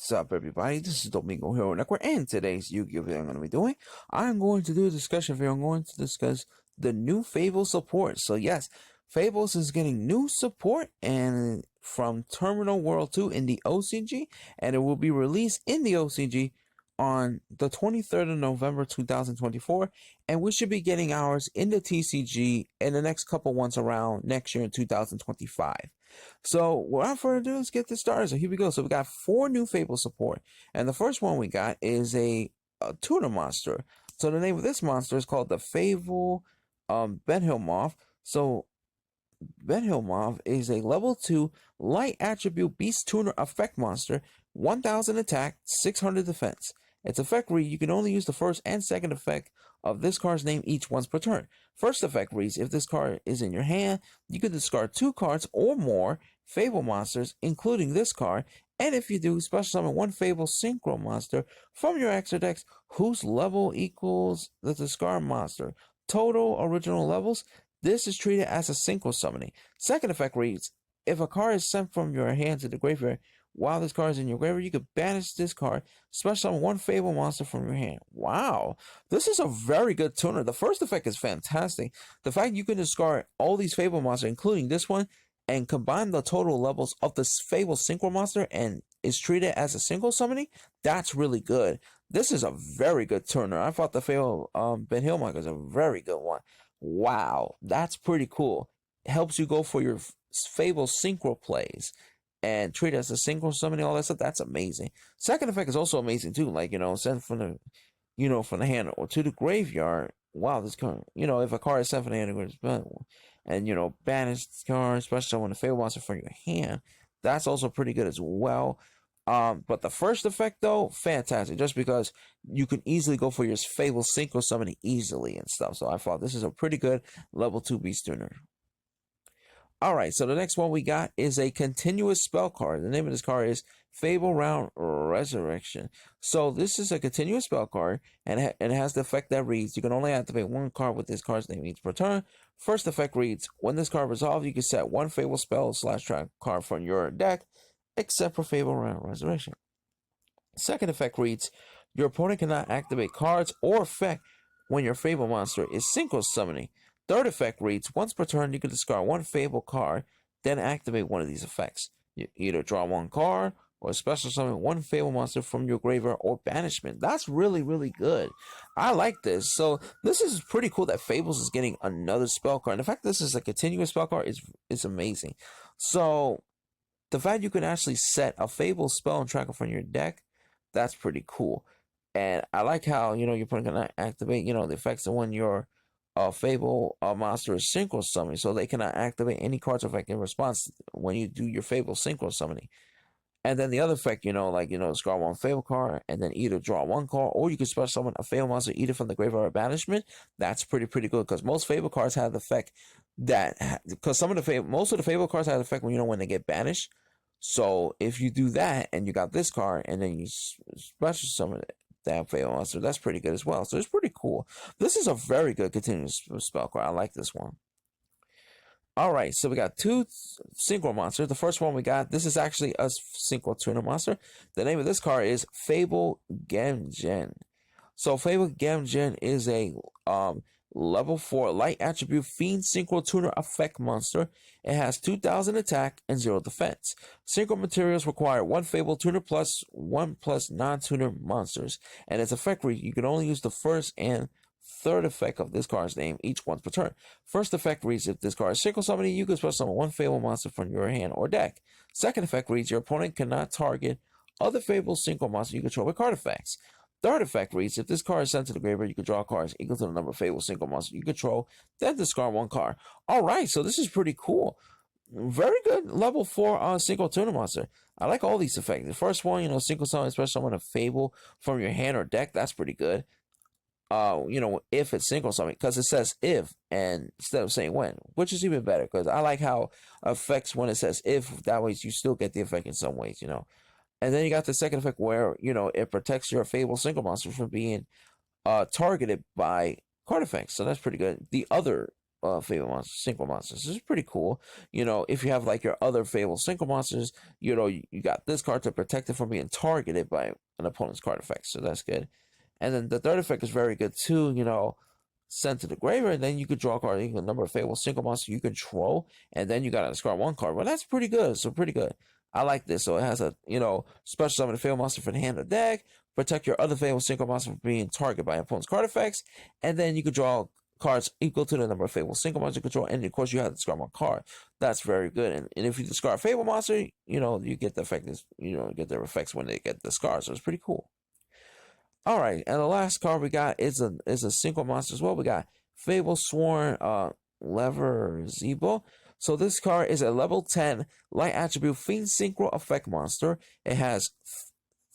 What's up, everybody? This is Domingo Hero Network, and today's Yu-Gi-Oh! Video I'm going to be doing, I'm going to do a discussion video. I'm going to discuss the new Fables support. So yes, Fables is getting new support and from Terminal World 2 in the OCG, and it will be released in the OCG on the 23rd of November 2024, and we should be getting ours in the TCG in the next couple ones around next year in 2025. So without further ado, let's get this started. So here we go. So we got 4 new Fable support, and the first one we got is a tuner monster. So the name of this monster is called the Fable Benhilmoth. So Benhilmoth is a level 2 light attribute beast tuner effect monster, 1000 attack, 600 defense. Its effect reads, you can only use the first and second effect of this card's name each once per turn. First effect reads, if this card is in your hand, you can discard 2 cards or more Fable monsters, including this card, and if you do, special summon 1 Fable Synchro monster from your extra decks whose level equals the discard monster. Total original levels, this is treated as a synchro summoning. Second effect reads, if a card is sent from your hand to the graveyard while this card is in your graveyard, you can banish this card, special summon 1 Fable monster from your hand. Wow, this is a very good tuner. The first effect is fantastic. The fact you can discard all these Fable monsters, including this one, and combine the total levels of this Fable Synchro monster and is treated as a single summoning, that's really good. This is a very good tuner. I thought the Fable Benhilmoth was a very good one. Wow, that's pretty cool. It helps you go for your Fable Synchro plays and treat it as a single summoning, all that stuff. That's amazing. Second effect is also amazing too. Like, sent from the, from the hand or to the graveyard. Wow, this card, if a card is sent from the hand and, banish this card, especially when the Fable monster from your hand, that's also pretty good as well. But the first effect though, fantastic, just because you can easily go for your Fable Synchro summoning easily and stuff. So I thought this is a pretty good level 2 beast tuner. Alright, so the next one we got is a continuous spell card. The name of this card is Fable Round Resurrection. So this is a continuous spell card, and it has the effect that reads, you can only activate 1 card with this card's name each per turn. First effect reads, when this card resolves, you can set 1 Fable spell / trap card from your deck, except for Fable Round Resurrection. Second effect reads, your opponent cannot activate cards or effect when your Fable monster is synchro summoning. Third effect reads, once per turn, you can discard 1 Fable card, then activate one of these effects. You either draw 1 card, or special summon 1 Fable monster from your graveyard or banishment. That's really, really good. I like this. So this is pretty cool that Fables is getting another spell card. And the fact this is a continuous spell card is amazing. So the fact you can actually set a Fable spell and tracker from your deck, that's pretty cool. And I like how, your opponent can activate, the effects of when your Fable monster is synchro summoning, so they cannot activate any cards effect in response when you do your Fable synchro summoning. And then the other effect, discard 1 Fable card and then either draw 1 card, or you can special summon a Fable monster either from the graveyard or banishment. That's pretty good, because most Fable cards have the effect that, because most of the Fable cards have the effect when they get banished. So if you do that and you got this card and then you special summon it, that Fable monster, that's pretty good as well. So it's pretty cool. This is a very good continuous spell card. I like this one. Alright, so we got 2 synchro monsters. The first one we got, this is actually a synchro tuner monster. The name of this card is Fabled Gamgen. So Fabled Gamgen is a level 4 light attribute fiend synchro tuner effect monster. It has 2000 attack and 0 defense. Synchro materials require 1 Fable tuner plus 1 plus non-tuner monsters, and its effect reads, you can only use the first and third effect of this card's name each once per turn. First effect reads, if this card is synchro summoning, you can special summon 1 Fable monster from your hand or deck. Second effect reads, your opponent cannot target other Fable synchro monsters you control with card effects. Third effect reads, if this card is sent to the graveyard, you can draw cards equal to the number of Fable synchro monsters you control, then discard 1 card. Alright, so this is pretty cool. Very good level 4 synchro tuner monster. I like all these effects. The first one, synchro summon, special summon a Fable from your hand or deck, that's pretty good. If it's synchro summon, because it says if and instead of saying when, which is even better, because I like how affects when it says if, that way you still get the effect in some ways, And then you got the second effect where, it protects your Fable synchro monster from being targeted by card effects. So that's pretty good. The other Fable monsters, synchro monsters. This is pretty cool. You know, if you have like your other Fable synchro monsters, you know, you got this card to protect it from being targeted by an opponent's card effect. So that's good. And then the third effect is very good too. You know, sent to the graveyard, and then you could draw a card, a number of Fable synchro monsters you control, and then you got to discard one card. Well, that's pretty good. So pretty good. I like this. So it has a, you know, special summon a Fable monster for the hand or deck, protect your other Fable synchro monster from being targeted by opponent's card effects, and then you could draw cards equal to the number of Fable synchro monsters you control, and of course you have to discard one card. That's very good. And if you discard a Fable monster, you know, you get the effect, you know, get their effects when they get discarded. So it's pretty cool. All right, and the last card we got is a synchro monster as well. We got Fable Sworn Lever Zebo. So this card is a level 10 light attribute fiend synchro effect monster. It has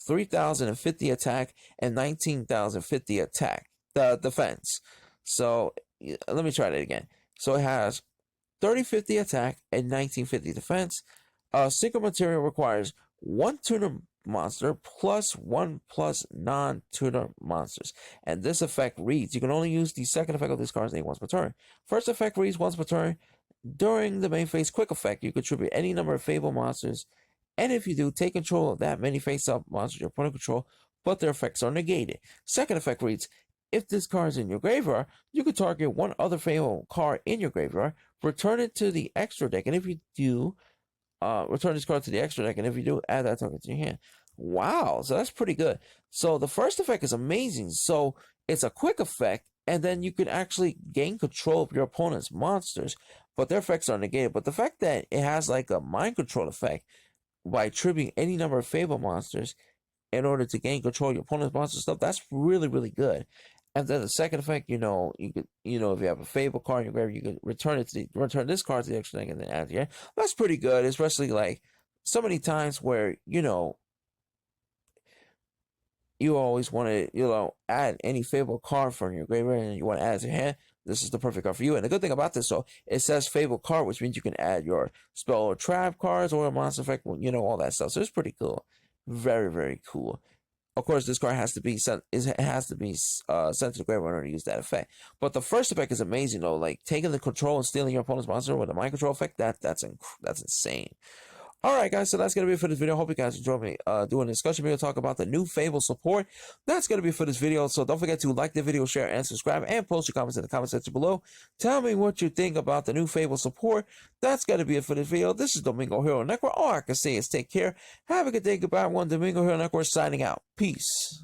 3,050 attack and 19,050 attack defense. So let me try that again. So it has 3050 attack and 1950 defense. Synchro material requires 1 tuner monster plus 1 plus non-tuner monsters. And this effect reads, you can only use the second effect of this card's name once per turn. First effect reads once per turn. During the main phase quick effect, you contribute any number of Fable monsters. And if you do, take control of that many face-up monsters your opponent control, but their effects are negated. Second effect reads, if this card is in your graveyard, you can target one other Fable card in your graveyard, return it to the extra deck, and if you do, return this card to the extra deck, and if you do, add that token to your hand. Wow, so that's pretty good. So the first effect is amazing. So it's a quick effect, and then you can actually gain control of your opponent's monsters, but their effects are negated. But the fact that it has like a mind control effect by tributing any number of Fable monsters in order to gain control of your opponent's monster stuff, that's really, really good. And then the second effect, you know, you could, you know, if you have a Fable card in your graveyard, you can return this card to the extra deck and then add it here. That's pretty good, especially like so many times where, you know, you always want to, you know, add any Fable card from your graveyard and you want to add it to your hand. This is the perfect card for you. And the good thing about this, so it says Fable card, which means you can add your spell or trap cards or a monster effect, you know, all that stuff. So it's pretty cool. Very, very cool. Of course, this card has to be sent. It has to be sent to the graveyard in order to use that effect. But the first effect is amazing, though. Like taking the control and stealing your opponent's monster with a mind control effect. That's insane. All right, guys. So that's gonna be it for this video. Hope you guys enjoyed me doing a discussion video talk about the new Fable support. That's gonna be it for this video. So don't forget to like the video, share, and subscribe, and post your comments in the comment section below. Tell me what you think about the new Fable support. That's gonna be it for this video. This is Domingo Hero Network. All I can say is take care. Have a good day. Goodbye. One Domingo Hero Network signing out. Peace.